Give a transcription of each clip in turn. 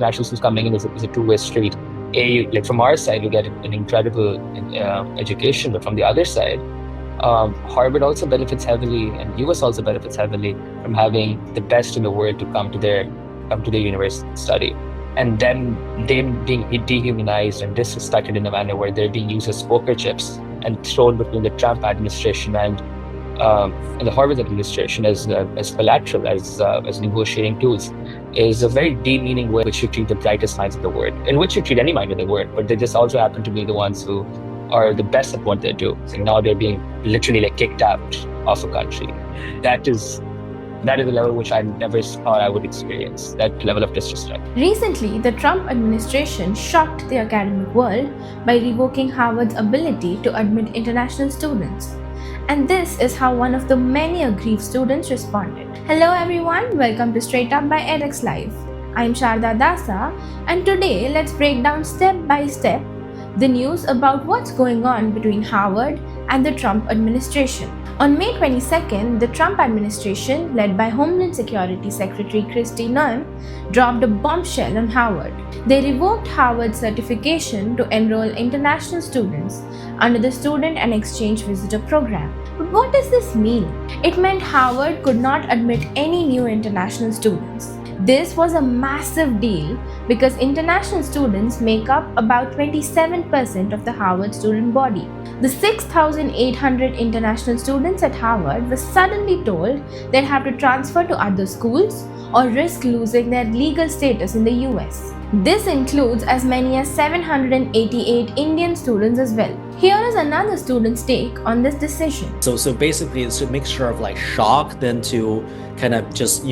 international students coming in is a two-way street. Like from our side, you get an incredible education, but from the other side, Harvard also benefits heavily, and US also benefits heavily from having the best in the world to come to their university to study, and then them being dehumanized and disrespected in a manner where they're being used as poker chips and thrown between the Trump administration and the Harvard administration as collateral, as negotiating tools, is a very demeaning way in which you treat the brightest minds of the world, in which you treat any mind of the world, but they just also happen to be the ones who are the best at what they do. So now they're being literally like kicked out of a country. That is a level which I never thought I would experience, that level of disrespect. Recently, the Trump administration shocked the academic world by revoking Harvard's ability to admit international students. And this is how one of the many aggrieved students responded. Hello everyone, welcome to Straight Up by EdexLive. I'm Sarada Dasa, and today let's break down step by step the news about what's going on between Harvard and the Trump administration. On May 22nd, the Trump administration, led by Homeland Security Secretary Kristi Noem, dropped a bombshell on Harvard. They revoked Harvard's certification to enroll international students under the Student and Exchange Visitor Program. But what does this mean? It meant Harvard could not admit any new international students. This was a massive deal because international students make up about 27% of the Harvard student body. The 6,800 international students at Harvard were suddenly told they'd have to transfer to other schools or risk losing their legal status in the US. This includes as many as 788 Indian students as well. Here is another student's take on this decision. So basically it's a mixture of like shock then to kind of just,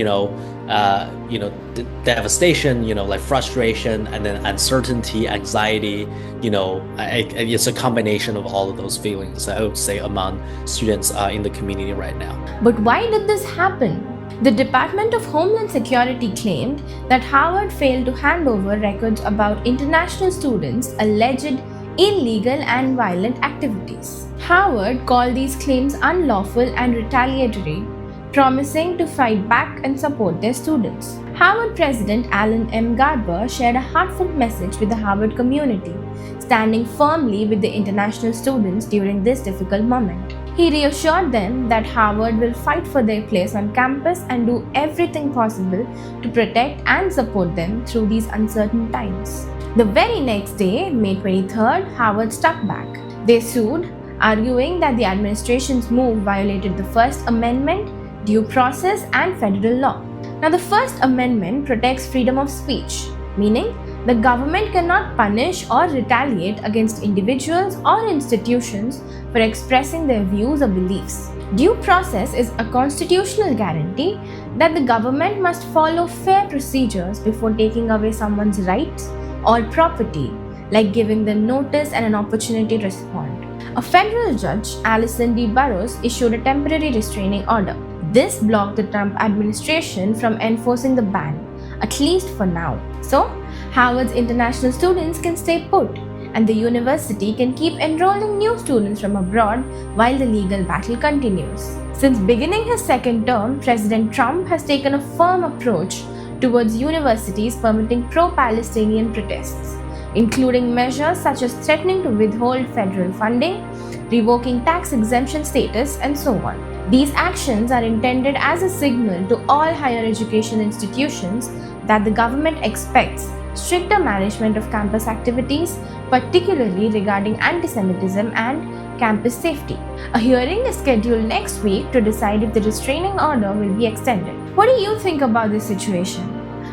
devastation, like frustration, and then uncertainty, anxiety, it's a combination of all of those feelings, I would say, among students in the community right now. But why did this happen? The Department of Homeland Security claimed that Harvard failed to hand over records about international students' alleged illegal and violent activities. Harvard called these claims unlawful and retaliatory, promising to fight back and support their students. Harvard President Alan M. Garber shared a heartfelt message with the Harvard community, standing firmly with the international students during this difficult moment. He reassured them that Harvard will fight for their place on campus and do everything possible to protect and support them through these uncertain times. The very next day, May 23rd, Harvard struck back. They sued, arguing that the administration's move violated the First Amendment, due process, and federal law. Now, the First Amendment protects freedom of speech, meaning the government cannot punish or retaliate against individuals or institutions for expressing their views or beliefs. Due process is a constitutional guarantee that the government must follow fair procedures before taking away someone's rights or property, like giving them notice and an opportunity to respond. A federal judge, Alison D. Burroughs, issued a temporary restraining order. This blocked the Trump administration from enforcing the ban, at least for now. So, Harvard's international students can stay put, and the university can keep enrolling new students from abroad while the legal battle continues. Since beginning his second term, President Trump has taken a firm approach towards universities permitting pro-Palestinian protests, including measures such as threatening to withhold federal funding, revoking tax exemption status, and so on. These actions are intended as a signal to all higher education institutions that the government expects stricter management of campus activities, particularly regarding anti-Semitism and campus safety. A hearing is scheduled next week to decide if the restraining order will be extended. What do you think about this situation?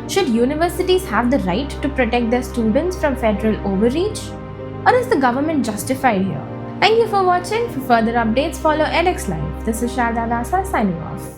Should universities have the right to protect their students from federal overreach? Or is the government justified here? Thank you for watching. For further updates, follow EdexLive. This is Sarada Dasa signing off.